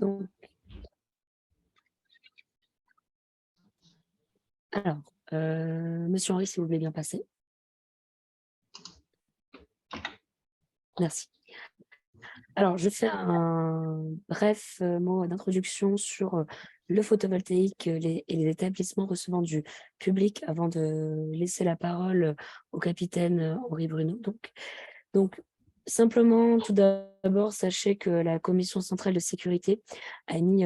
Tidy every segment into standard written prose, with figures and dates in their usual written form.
Donc, alors, Monsieur Henri, si vous voulez bien passer. Merci. Alors, je fais un bref mot d'introduction sur le photovoltaïque et les établissements recevant du public avant de laisser la parole au capitaine Henri Bruno. Donc, simplement, tout d'abord, sachez que la Commission centrale de sécurité a émis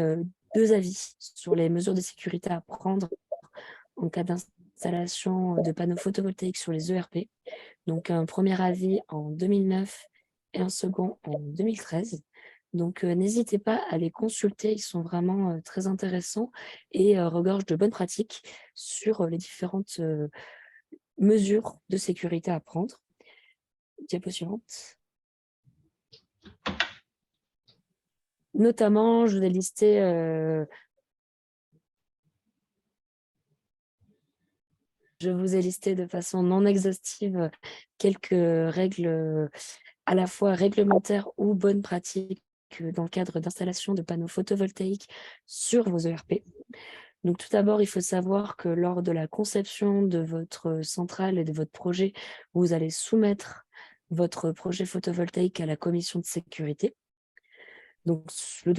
2 avis sur les mesures de sécurité à prendre en cas d'installation de panneaux photovoltaïques sur les ERP. Donc, un premier avis en 2009 et un second en 2013. Donc, n'hésitez pas à les consulter, ils sont vraiment très intéressants et regorgent de bonnes pratiques sur les différentes mesures de sécurité à prendre. Diapo suivante. Notamment, je vous ai listé de façon non exhaustive quelques règles à la fois réglementaires ou bonnes pratiques dans le cadre d'installation de panneaux photovoltaïques sur vos ERP. Donc tout d'abord, il faut savoir que lors de la conception de votre centrale et de votre projet, vous allez soumettre votre projet photovoltaïque à la commission de sécurité. Donc ce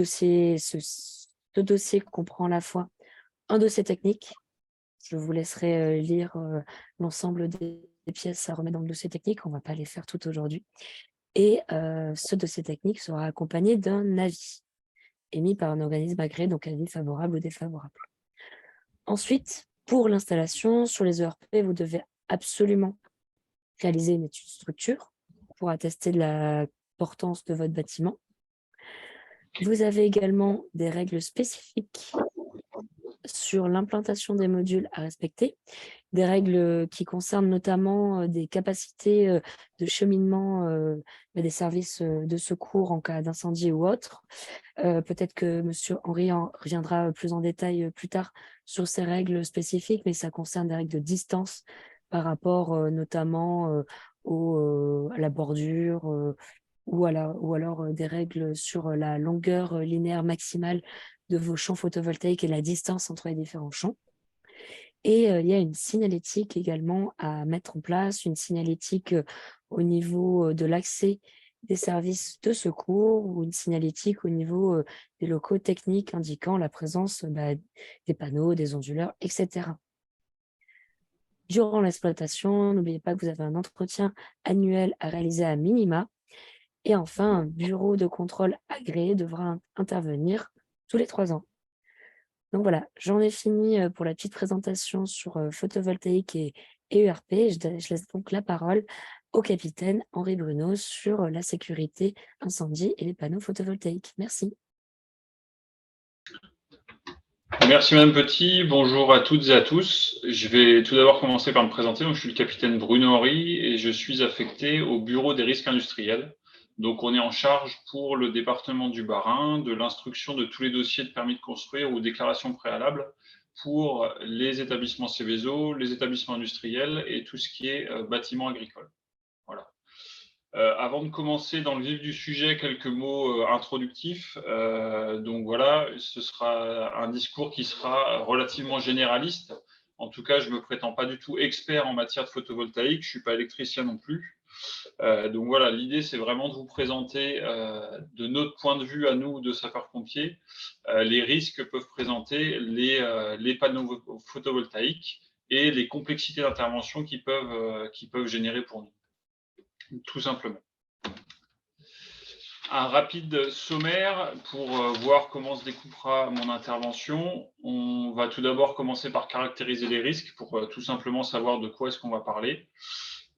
dossier comprend à la fois un dossier technique. Je vous laisserai lire l'ensemble des pièces à remettre dans le dossier technique. On ne va pas les faire toutes aujourd'hui. Et ce dossier technique sera accompagné d'un avis émis par un organisme agréé, donc avis favorable ou défavorable. Ensuite, pour l'installation sur les ERP, vous devez absolument réaliser une étude structure pour attester de la portance de votre bâtiment. Vous avez également des règles spécifiques sur l'implantation des modules à respecter, des règles qui concernent notamment des capacités de cheminement des services de secours en cas d'incendie ou autre. Peut-être que Monsieur Henri reviendra plus en détail plus tard sur ces règles spécifiques, mais ça concerne des règles de distance par rapport notamment à la bordure ou alors des règles sur la longueur linéaire maximale de vos champs photovoltaïques et la distance entre les différents champs. Et il y a une signalétique également à mettre en place, une signalétique au niveau de l'accès des services de secours ou une signalétique au niveau des locaux techniques indiquant la présence des panneaux, des onduleurs, etc. Durant l'exploitation, n'oubliez pas que vous avez un entretien annuel à réaliser à minima. Et enfin, un bureau de contrôle agréé devra intervenir tous les 3 ans. Donc voilà, j'en ai fini pour la petite présentation sur photovoltaïque et ERP. Je laisse donc la parole au capitaine Henri Bruno sur la sécurité incendie et les panneaux photovoltaïques. Merci. Merci Madame Petit, bonjour à toutes et à tous. Je vais tout d'abord commencer par me présenter. Donc, je suis le capitaine Bruno Henry et je suis affecté au bureau des risques industriels. Donc on est en charge pour le département du Bas-Rhin de l'instruction de tous les dossiers de permis de construire ou déclaration préalable pour les établissements Céveso, les établissements industriels et tout ce qui est bâtiment agricole. Voilà. Avant de commencer dans le vif du sujet, quelques mots introductifs. Donc voilà, ce sera un discours qui sera relativement généraliste. En tout cas, je ne me prétends pas du tout expert en matière de photovoltaïque, je ne suis pas électricien non plus. Donc voilà, l'idée, c'est vraiment de vous présenter, de notre point de vue à nous, de sapeurs-pompiers, les risques que peuvent présenter les panneaux photovoltaïques et les complexités d'intervention qu'ils peuvent générer pour nous. Tout simplement. Un rapide sommaire pour voir comment se découpera mon intervention. On va tout d'abord commencer par caractériser les risques pour tout simplement savoir de quoi est-ce qu'on va parler.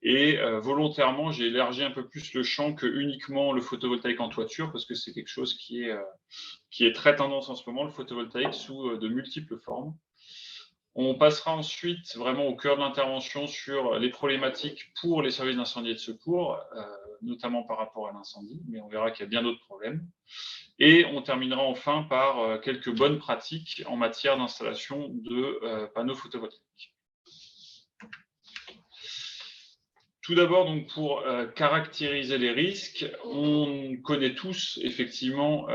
Et volontairement, j'ai élargi un peu plus le champ que uniquement le photovoltaïque en toiture parce que c'est quelque chose qui est très tendance en ce moment, le photovoltaïque sous de multiples formes. On passera ensuite vraiment au cœur de l'intervention sur les problématiques pour les services d'incendie et de secours, notamment par rapport à l'incendie, mais on verra qu'il y a bien d'autres problèmes. Et on terminera enfin par quelques bonnes pratiques en matière d'installation de panneaux photovoltaïques. Tout d'abord, donc pour caractériser les risques, on connaît tous effectivement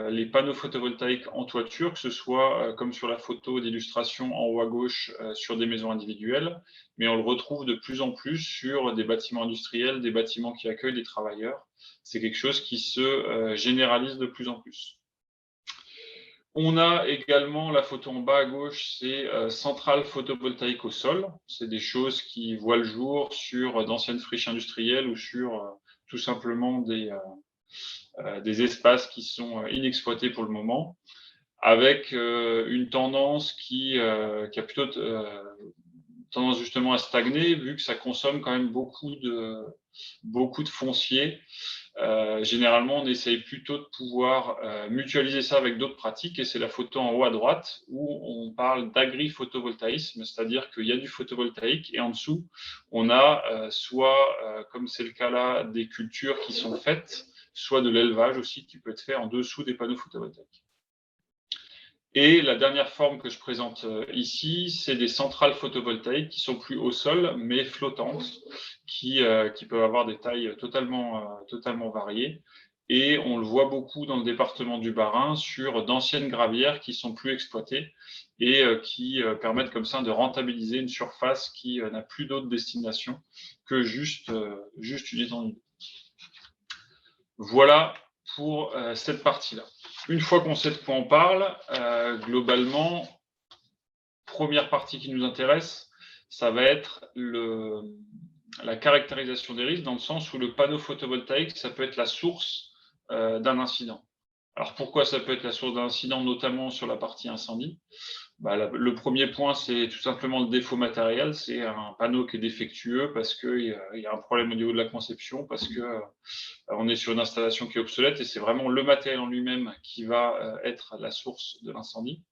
les panneaux photovoltaïques en toiture, que ce soit comme sur la photo d'illustration en haut à gauche sur des maisons individuelles, mais on le retrouve de plus en plus sur des bâtiments industriels, des bâtiments qui accueillent des travailleurs. C'est quelque chose qui se généralise de plus en plus. On a également la photo en bas à gauche, c'est centrale photovoltaïque au sol. C'est des choses qui voient le jour sur d'anciennes friches industrielles ou sur tout simplement des espaces qui sont inexploités pour le moment, avec une tendance qui a plutôt tendance justement à stagner, vu que ça consomme quand même beaucoup de foncier. Généralement, on essaye plutôt de pouvoir mutualiser ça avec d'autres pratiques, et c'est la photo en haut à droite où on parle d'agri-photovoltaïsme, c'est-à-dire qu'il y a du photovoltaïque et en dessous, on a comme c'est le cas là, des cultures qui sont faites, soit de l'élevage aussi qui peut être fait en dessous des panneaux photovoltaïques. Et la dernière forme que je présente ici, c'est des centrales photovoltaïques qui sont plus au sol, mais flottantes, qui peuvent avoir des tailles totalement variées. Et on le voit beaucoup dans le département du Bas-Rhin sur d'anciennes gravières qui sont plus exploitées et qui permettent comme ça de rentabiliser une surface qui n'a plus d'autre destination que juste une étendue. Voilà pour cette partie-là. Une fois qu'on sait de quoi on parle, globalement, première partie qui nous intéresse, ça va être la caractérisation des risques, dans le sens où le panneau photovoltaïque, ça peut être la source d'un incident. Alors pourquoi ça peut être la source d'un incident, notamment sur la partie incendie? Le premier point, c'est tout simplement le défaut matériel. C'est un panneau qui est défectueux parce qu'il y a un problème au niveau de la conception, parce que on est sur une installation qui est obsolète, et c'est vraiment le matériel en lui-même qui va être la source de l'incendie.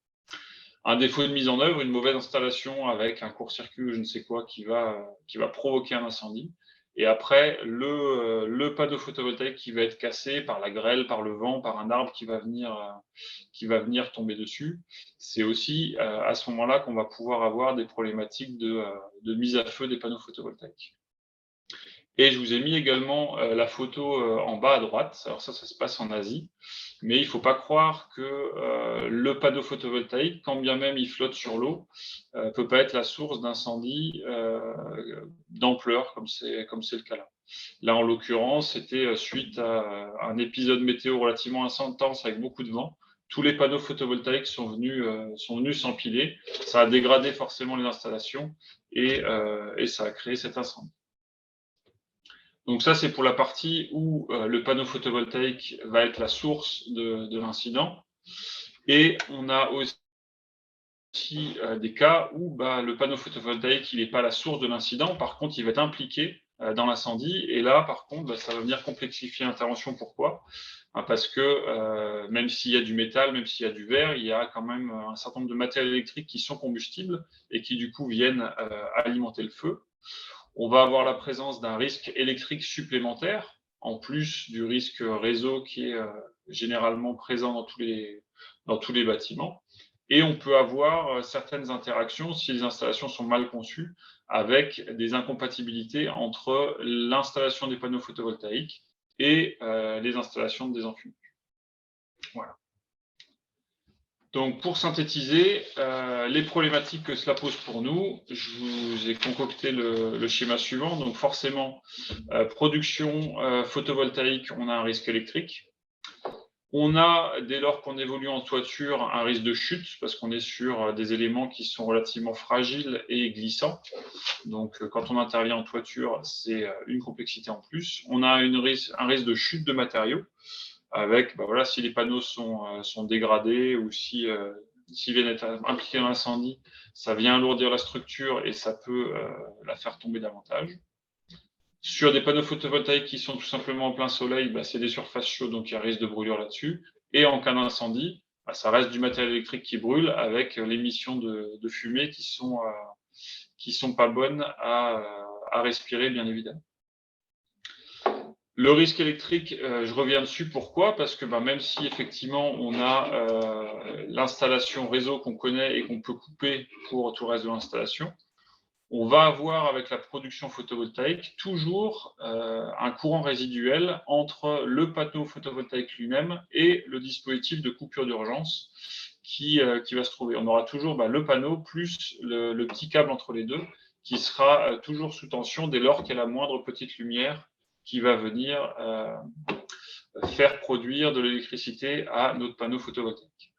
Un défaut de mise en œuvre, une mauvaise installation avec un court-circuit ou je ne sais quoi qui va provoquer un incendie. Et après, le panneau photovoltaïque qui va être cassé par la grêle, par le vent, par un arbre qui va venir tomber dessus. C'est aussi à ce moment-là qu'on va pouvoir avoir des problématiques de mise à feu des panneaux photovoltaïques. Et je vous ai mis également la photo en bas à droite. Alors ça se passe en Asie. Mais il ne faut pas croire que le panneau photovoltaïque, quand bien même il flotte sur l'eau, ne peut pas être la source d'incendie d'ampleur, comme c'est le cas là. Là, en l'occurrence, c'était suite à un épisode météo relativement intense avec beaucoup de vent. Tous les panneaux photovoltaïques sont venus s'empiler. Ça a dégradé forcément les installations et ça a créé cet incendie. Donc ça, c'est pour la partie où le panneau photovoltaïque va être la source de l'incident. Et on a aussi des cas où le panneau photovoltaïque, il n'est pas la source de l'incident. Par contre, il va être impliqué dans l'incendie. Et là, par contre, ça va venir complexifier l'intervention. Pourquoi? Parce que même s'il y a du métal, même s'il y a du verre, il y a quand même un certain nombre de matériaux électriques qui sont combustibles et qui, du coup, viennent alimenter le feu. On va avoir la présence d'un risque électrique supplémentaire, en plus du risque réseau qui est généralement présent dans tous les bâtiments. Et on peut avoir certaines interactions, si les installations sont mal conçues, avec des incompatibilités entre l'installation des panneaux photovoltaïques et les installations de désenfumage. Voilà. Donc, pour synthétiser, les problématiques que cela pose pour nous, je vous ai concocté le schéma suivant. Donc, forcément, production photovoltaïque, on a un risque électrique. On a, dès lors qu'on évolue en toiture, un risque de chute, parce qu'on est sur des éléments qui sont relativement fragiles et glissants. Donc, quand on intervient en toiture, c'est une complexité en plus. On a un risque de chute de matériaux, avec si les panneaux sont dégradés ou s'ils viennent être impliqués dans l'incendie, ça vient alourdir la structure et ça peut la faire tomber davantage. Sur des panneaux photovoltaïques qui sont tout simplement en plein soleil, c'est des surfaces chaudes, donc il y a un risque de brûlure là-dessus. Et en cas d'incendie, ça reste du matériel électrique qui brûle avec l'émission de fumée qui sont pas bonnes à respirer, bien évidemment. Le risque électrique, je reviens dessus. Pourquoi? Parce que même si effectivement on a l'installation réseau qu'on connaît et qu'on peut couper pour tout le reste de l'installation, on va avoir avec la production photovoltaïque toujours un courant résiduel entre le panneau photovoltaïque lui-même et le dispositif de coupure d'urgence qui va se trouver. On aura toujours le panneau plus le petit câble entre les deux qui sera toujours sous tension dès lors qu'il y a la moindre petite lumière qui va venir faire produire de l'électricité à notre panneau photovoltaïque.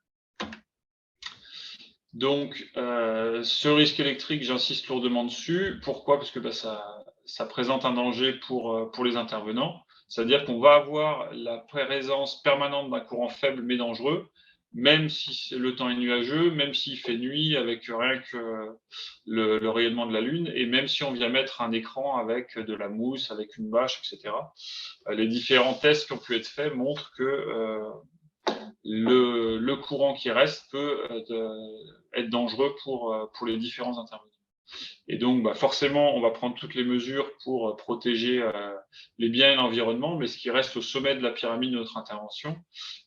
Donc, ce risque électrique, j'insiste lourdement dessus. Pourquoi? Parce que ça présente un danger pour les intervenants. C'est-à-dire qu'on va avoir la présence permanente d'un courant faible mais dangereux, même si le temps est nuageux, même s'il fait nuit avec rien que le rayonnement de la Lune, et même si on vient mettre un écran avec de la mousse, avec une bâche, etc. Les différents tests qui ont pu être faits montrent que le courant qui reste peut être dangereux pour les différents intervenants. Et donc, forcément, on va prendre toutes les mesures pour protéger les biens et l'environnement, mais ce qui reste au sommet de la pyramide de notre intervention,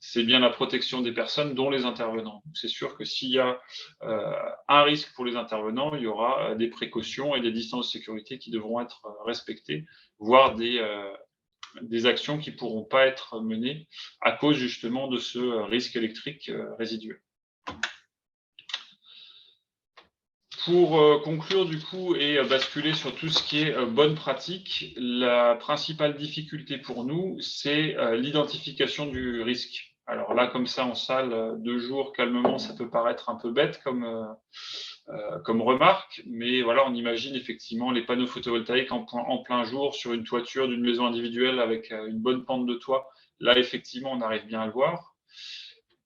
c'est bien la protection des personnes, dont les intervenants. C'est sûr que s'il y a un risque pour les intervenants, il y aura des précautions et des distances de sécurité qui devront être respectées, voire des actions qui ne pourront pas être menées à cause justement de ce risque électrique résiduel. Pour conclure du coup et basculer sur tout ce qui est bonne pratique, la principale difficulté pour nous, c'est l'identification du risque. Alors là, comme ça, en salle, 2 jours, calmement, ça peut paraître un peu bête comme remarque, mais voilà, on imagine effectivement les panneaux photovoltaïques en plein jour sur une toiture d'une maison individuelle avec une bonne pente de toit. Là, effectivement, on arrive bien à le voir.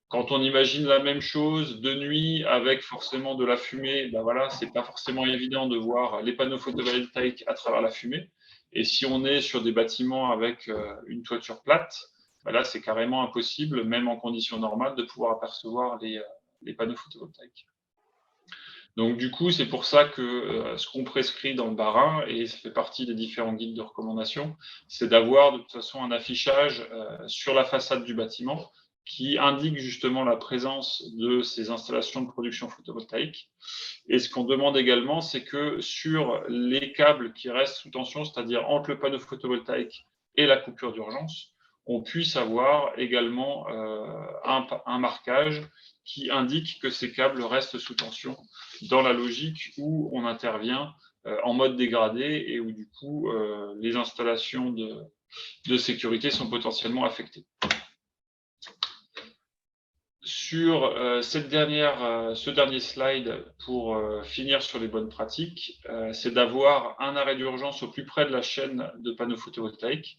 Quand on imagine la même chose de nuit avec forcément de la fumée, voilà, c'est pas forcément évident de voir les panneaux photovoltaïques à travers la fumée. Et si on est sur des bâtiments avec une toiture plate, là, c'est carrément impossible, même en conditions normales, de pouvoir apercevoir les panneaux photovoltaïques. Donc du coup, c'est pour ça que ce qu'on prescrit dans le BARIN, et ça fait partie des différents guides de recommandation, c'est d'avoir de toute façon un affichage sur la façade du bâtiment qui indique justement la présence de ces installations de production photovoltaïque. Et ce qu'on demande également, c'est que sur les câbles qui restent sous tension, c'est-à-dire entre le panneau photovoltaïque et la coupure d'urgence, on puisse avoir également un marquage qui indique que ces câbles restent sous tension dans la logique où on intervient en mode dégradé et où du coup les installations de sécurité sont potentiellement affectées. Sur ce dernier slide, pour finir sur les bonnes pratiques, c'est d'avoir un arrêt d'urgence au plus près de la chaîne de panneaux photovoltaïques,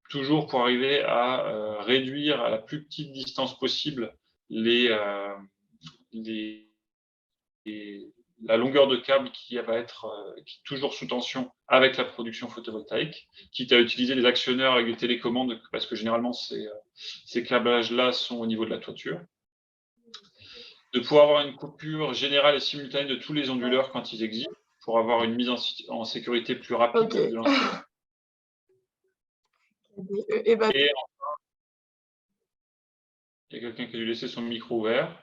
toujours pour arriver à réduire à la plus petite distance possible la longueur de câble qui va être toujours sous tension avec la production photovoltaïque, quitte à utiliser des actionneurs avec des télécommandes, parce que généralement ces câblages-là sont au niveau de la toiture. De pouvoir avoir une coupure générale et simultanée de tous les onduleurs quand ils existent, pour avoir une mise en sécurité plus rapide de l'installation. Et enfin, il y a quelqu'un qui a dû laisser son micro ouvert.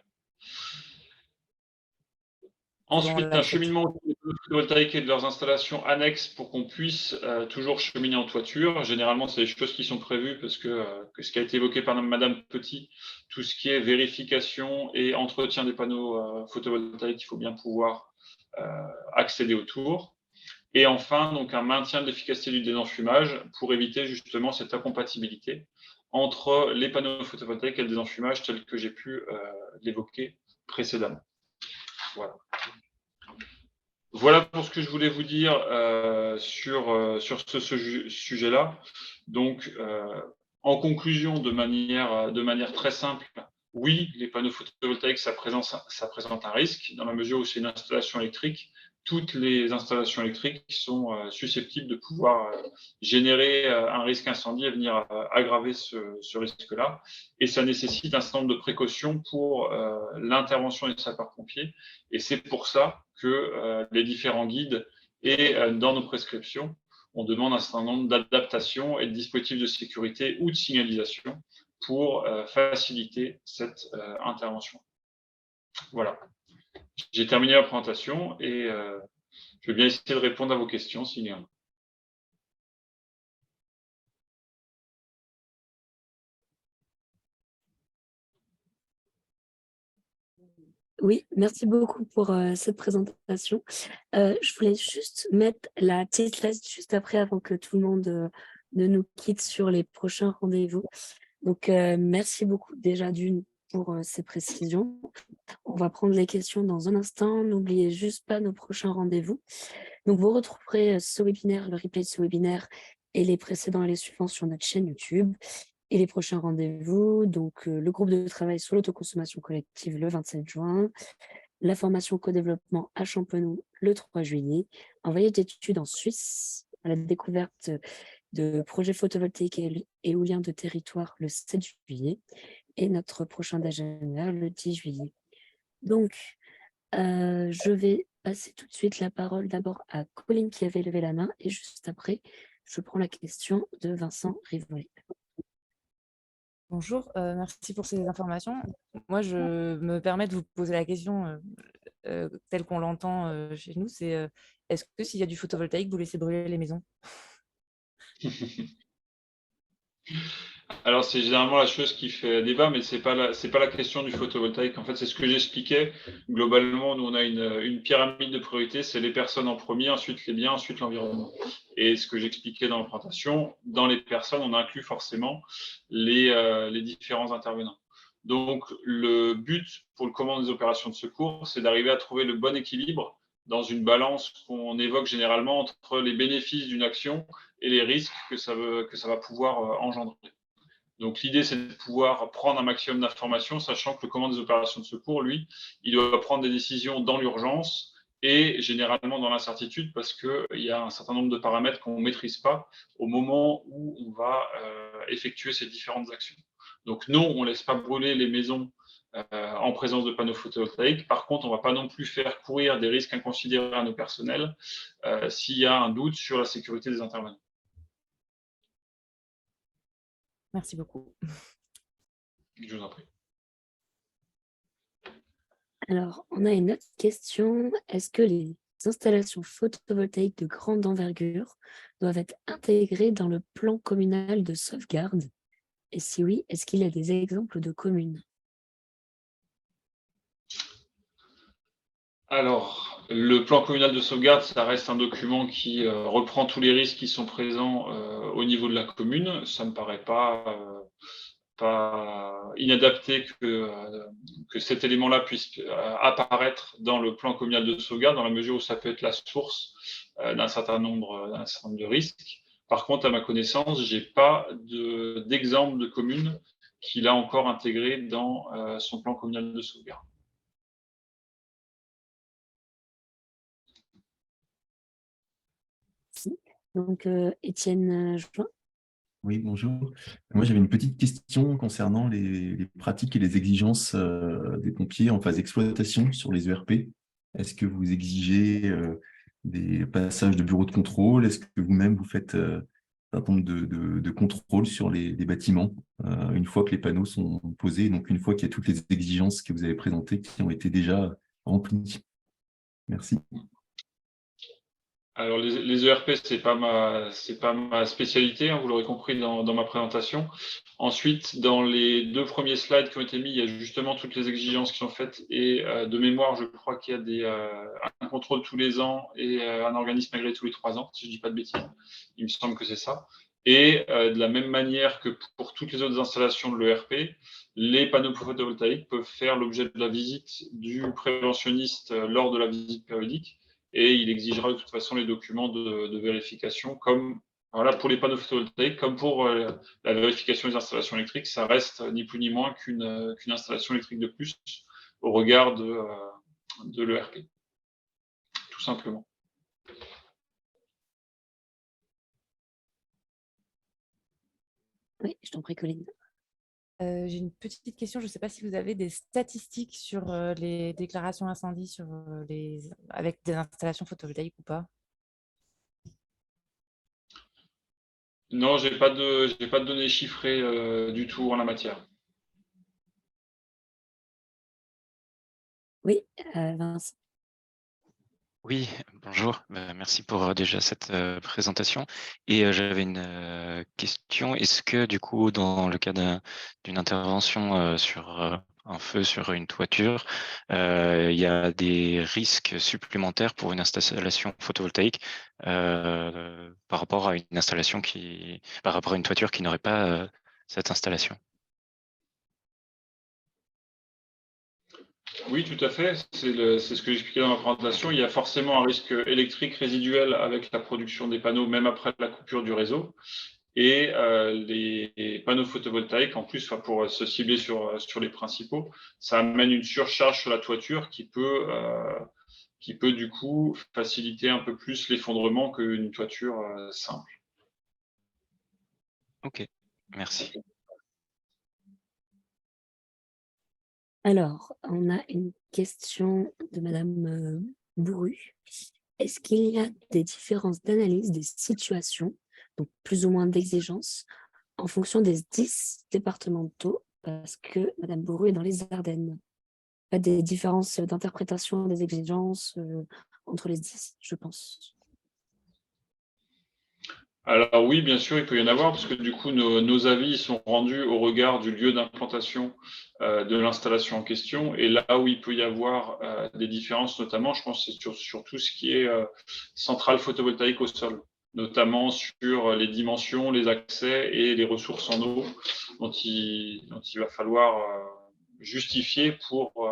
Ensuite, un cheminement des photovoltaïques et de leurs installations annexes pour qu'on puisse toujours cheminer en toiture. Généralement, c'est des choses qui sont prévues parce que ce qui a été évoqué par Madame Petit, tout ce qui est vérification et entretien des panneaux photovoltaïques, il faut bien pouvoir accéder autour. Et enfin, donc un maintien de l'efficacité du désenfumage pour éviter justement cette incompatibilité entre les panneaux photovoltaïques et le désenfumage tel que j'ai pu l'évoquer précédemment. Voilà pour ce que je voulais vous dire sur ce sujet-là. Donc, en conclusion, de manière très simple, oui, les panneaux photovoltaïques, ça présente un risque dans la mesure où c'est une installation électrique. Toutes les installations électriques sont susceptibles de pouvoir générer un risque incendie et venir aggraver ce risque-là. Et ça nécessite un certain nombre de précautions pour l'intervention des sapeurs-pompiers. Et c'est pour ça que les différents guides et dans nos prescriptions, on demande un certain nombre d'adaptations et de dispositifs de sécurité ou de signalisation pour faciliter cette intervention. Voilà. J'ai terminé la présentation et Je vais bien essayer de répondre à vos questions s'il y en a. Oui, merci beaucoup pour cette présentation. Je voulais juste mettre la petite liste juste après avant que tout le monde ne nous quitte sur les prochains rendez-vous. Donc, merci beaucoup déjà d'une pour ces précisions. On va prendre les questions dans un instant. N'oubliez juste pas nos prochains rendez-vous. Donc, vous retrouverez ce webinaire, le replay de ce webinaire et les précédents et les suivants sur notre chaîne YouTube. Et les prochains rendez-vous, donc le groupe de travail sur l'autoconsommation collective le 27 juin, la formation co-développement à Champenoux le 3 juillet, un voyage d'études en Suisse à la découverte de projets photovoltaïques et éoliens de territoire le 7 juillet et notre prochain agenda le 10 juillet. Donc, je vais passer tout de suite la parole d'abord à Colline qui avait levé la main et juste après, je prends la question de Vincent Rivolet. Bonjour, merci pour ces informations. Moi, je me permets de vous poser la question telle qu'on l'entend chez nous, c'est est-ce que s'il y a du photovoltaïque, vous laissez brûler les maisons? Alors, c'est généralement la chose qui fait débat, mais c'est pas la question du photovoltaïque. En fait, c'est ce que j'expliquais. Globalement, nous, on a une pyramide de priorité, c'est les personnes en premier, ensuite les biens, ensuite l'environnement. Et ce que j'expliquais dans la présentation, dans les personnes, on inclut forcément les différents intervenants. Donc, le but pour le commandement des opérations de secours, c'est d'arriver à trouver le bon équilibre dans une balance qu'on évoque généralement entre les bénéfices d'une action et les risques que ça va pouvoir engendrer. Donc l'idée, c'est de pouvoir prendre un maximum d'informations, sachant que le commandant des opérations de secours, lui, il doit prendre des décisions dans l'urgence et généralement dans l'incertitude, parce qu'il y a un certain nombre de paramètres qu'on ne maîtrise pas au moment où on va effectuer ces différentes actions. Donc non, on ne laisse pas brûler les maisons en présence de panneaux photovoltaïques. Par contre, on ne va pas non plus faire courir des risques inconsidérés à nos personnels s'il y a un doute sur la sécurité des intervenants. Merci beaucoup. Je vous en prie. Alors, on a une autre question. Est-ce que les installations photovoltaïques de grande envergure doivent être intégrées dans le plan communal de sauvegarde? Et si oui, est-ce qu'il y a des exemples de communes? Alors, le plan communal de sauvegarde, ça reste un document qui reprend tous les risques qui sont présents au niveau de la commune. Ça ne me paraît pas inadapté que cet élément-là puisse apparaître dans le plan communal de sauvegarde, dans la mesure où ça peut être la source d'un certain nombre de risques. Par contre, à ma connaissance, je n'ai pas d'exemple de commune qui l'a encore intégré dans son plan communal de sauvegarde. Donc, Étienne Join. Oui, bonjour. Moi, j'avais une petite question concernant les pratiques et les exigences des pompiers en phase d'exploitation sur les ERP. Est-ce que vous exigez des passages de bureaux de contrôle? Est-ce que vous-même, vous faites un certain nombre de contrôles sur les bâtiments une fois que les panneaux sont posés, donc une fois qu'il y a toutes les exigences que vous avez présentées qui ont été déjà remplies? Merci. Alors les ERP, c'est pas ma spécialité, hein, vous l'aurez compris dans ma présentation. Ensuite, dans les 2 premiers slides qui ont été mis, il y a justement toutes les exigences qui sont faites et de mémoire, je crois qu'il y a un contrôle tous les ans et un organisme agréé tous les 3 ans, si je ne dis pas de bêtises. Il me semble que c'est ça. Et de la même manière que pour toutes les autres installations de l'ERP, les panneaux photovoltaïques peuvent faire l'objet de la visite du préventionniste lors de la visite périodique. Et il exigera de toute façon les documents de vérification, comme voilà, pour les panneaux photovoltaïques, comme pour la vérification des installations électriques, ça reste ni plus ni moins qu'une installation électrique de plus au regard de l'ERP, tout simplement. Oui, je t'en prie, Colline. J'ai une petite question, je ne sais pas si vous avez des statistiques sur les déclarations incendie avec des installations photovoltaïques ou pas? Non, j'ai pas de données chiffrées du tout en la matière. Oui, Vincent. Oui, bonjour. Merci pour déjà cette présentation. Et j'avais une question. Est-ce que du coup, dans le cas d'une intervention sur un feu sur une toiture, il y a des risques supplémentaires pour une installation photovoltaïque par rapport à une installation par rapport à une toiture qui n'aurait pas cette installation? Oui, tout à fait. C'est ce que j'expliquais dans ma présentation. Il y a forcément un risque électrique résiduel avec la production des panneaux, même après la coupure du réseau. Et les panneaux photovoltaïques, en plus, pour se cibler sur les principaux, ça amène une surcharge sur la toiture qui peut du coup faciliter un peu plus l'effondrement qu'une toiture simple. Ok, merci. Alors, on a une question de Madame Bourru. Est-ce qu'il y a des différences d'analyse des situations, donc plus ou moins d'exigences, en fonction des 10 départementaux? Parce que Madame Bourru est dans les Ardennes. Pas des différences d'interprétation des exigences entre les 10, je pense. Alors oui, bien sûr, il peut y en avoir, parce que du coup, nos avis sont rendus au regard du lieu d'implantation de l'installation en question. Et là où il peut y avoir des différences, notamment, je pense, c'est sur tout ce qui est centrale photovoltaïque au sol, notamment sur les dimensions, les accès et les ressources en eau dont il va falloir justifier pour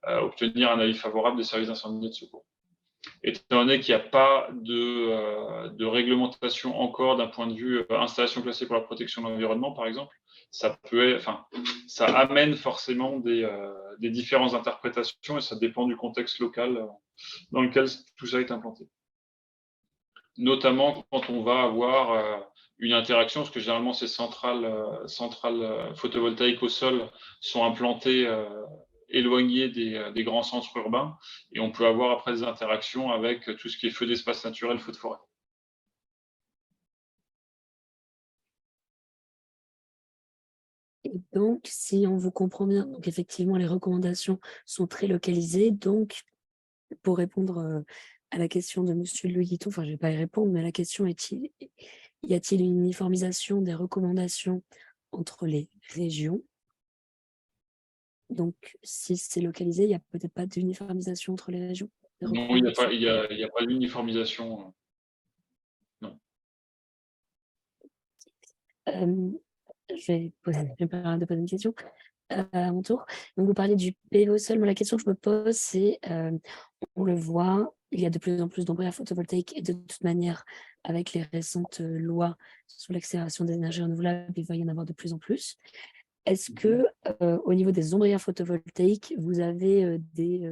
obtenir un avis favorable des services d'incendie et de secours. Étant donné qu'il n'y a pas de réglementation encore d'un point de vue installation classée pour la protection de l'environnement, par exemple, ça amène forcément des différences d'interprétation et ça dépend du contexte local dans lequel tout ça est implanté. Notamment quand on va avoir une interaction, parce que généralement ces centrales photovoltaïques au sol sont implantées éloignées des grands centres urbains, et on peut avoir après des interactions avec tout ce qui est feu d'espace naturel, feu de forêt. Et donc, si on vous comprend bien, donc effectivement, les recommandations sont très localisées. Donc, pour répondre à la question de Monsieur Louis Guiton, enfin, je ne vais pas y répondre, mais la question est-il, y a-t-il une uniformisation des recommandations entre les régions? Donc, si c'est localisé, il n'y a peut-être pas d'uniformisation entre les régions? Non, il n'y a pas d'uniformisation. Non. Je vais me permettre de poser une question à mon tour. Donc, vous parlez du PV au sol, mais la question que je me pose, c'est, on le voit, il y a de plus en plus d'ombrières photovoltaïques et de toute manière, avec les récentes lois sur l'accélération des énergies renouvelables, il va y en avoir de plus en plus. Est-ce que, au niveau des ombrières photovoltaïques, vous avez des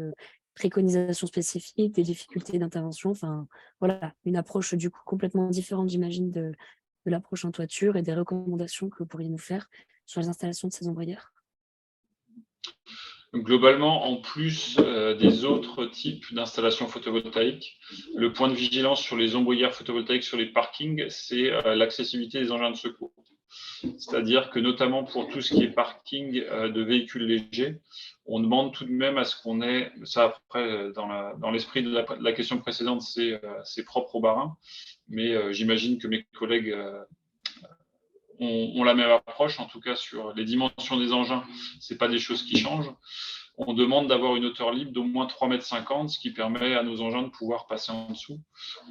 préconisations spécifiques, des difficultés d'intervention, enfin voilà, une approche du coup complètement différente, j'imagine, de l'approche en toiture et des recommandations que vous pourriez nous faire sur les installations de ces ombrières? Globalement, en plus des autres types d'installations photovoltaïques, le point de vigilance sur les ombrières photovoltaïques sur les parkings, c'est l'accessibilité des engins de secours. C'est-à-dire que notamment pour tout ce qui est parking de véhicules légers, on demande tout de même à ce qu'on ait, ça après dans l'esprit de la question précédente, c'est propre au Bas-Rhin, mais j'imagine que mes collègues ont la même approche, en tout cas sur les dimensions des engins, ce n'est pas des choses qui changent. On demande d'avoir une hauteur libre d'au moins 3,50 m, ce qui permet à nos engins de pouvoir passer en dessous,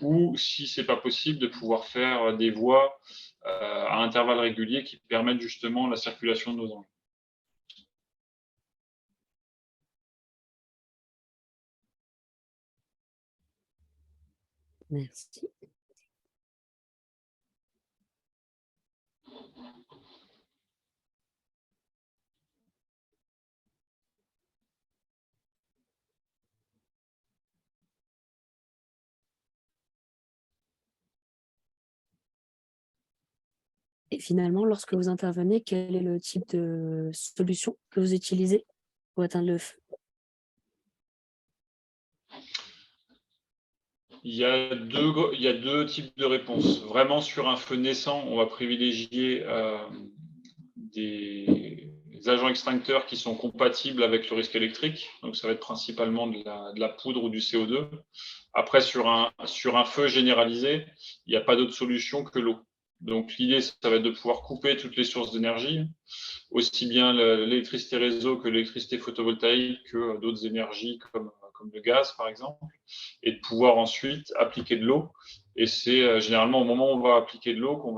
ou si ce n'est pas possible, de pouvoir faire des voies à intervalles réguliers qui permettent justement la circulation de nos engins. Merci. Et finalement, lorsque vous intervenez, quel est le type de solution que vous utilisez pour éteindre le feu? Il y a deux types de réponses. Vraiment, sur un feu naissant, on va privilégier des agents extincteurs qui sont compatibles avec le risque électrique. Donc, ça va être principalement de la poudre ou du CO2. Après, sur un feu généralisé, il n'y a pas d'autre solution que l'eau. Donc, l'idée, ça va être de pouvoir couper toutes les sources d'énergie, aussi bien l'électricité réseau que l'électricité photovoltaïque que d'autres énergies comme le gaz, par exemple, et de pouvoir ensuite appliquer de l'eau. Et c'est généralement au moment où on va appliquer de l'eau qu'on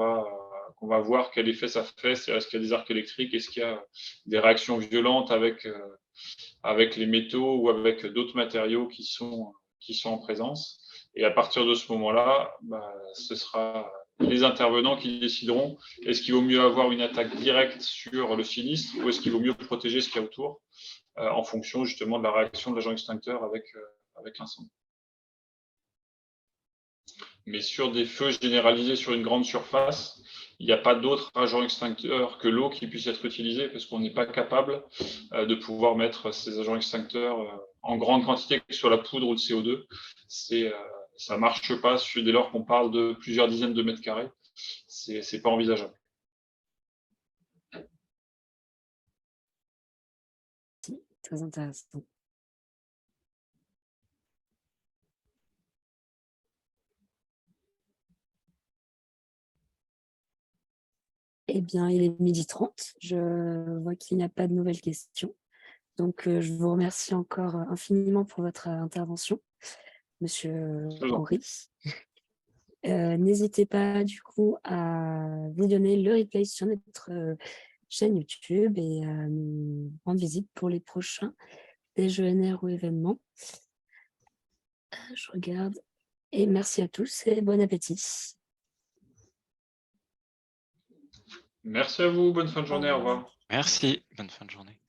va voir quel effet ça fait. Est-ce qu'il y a des arcs électriques, est-ce qu'il y a des réactions violentes avec les métaux ou avec d'autres matériaux qui sont en présence. Et à partir de ce moment-là, ce sera les intervenants qui décideront est-ce qu'il vaut mieux avoir une attaque directe sur le sinistre ou est-ce qu'il vaut mieux protéger ce qu'il y a autour en fonction justement de la réaction de l'agent extincteur avec l'incendie. Mais sur des feux généralisés sur une grande surface, il n'y a pas d'autre agent extincteur que l'eau qui puisse être utilisé parce qu'on n'est pas capable de pouvoir mettre ces agents extincteurs en grande quantité, que ce soit la poudre ou le CO2. Ça ne marche pas dès lors qu'on parle de plusieurs dizaines de mètres carrés. Ce n'est pas envisageable. Très intéressant. Eh bien, il est 12h30. Je vois qu'il n'y a pas de nouvelles questions. Donc, je vous remercie encore infiniment pour votre intervention, Monsieur Henry. N'hésitez pas, du coup, à visionner le replay sur notre chaîne YouTube et à nous rendre visite pour les prochains déjeuners ou événements. Je regarde. Et merci à tous et bon appétit. Merci à vous. Bonne fin de journée. Au revoir. Merci. Bonne fin de journée.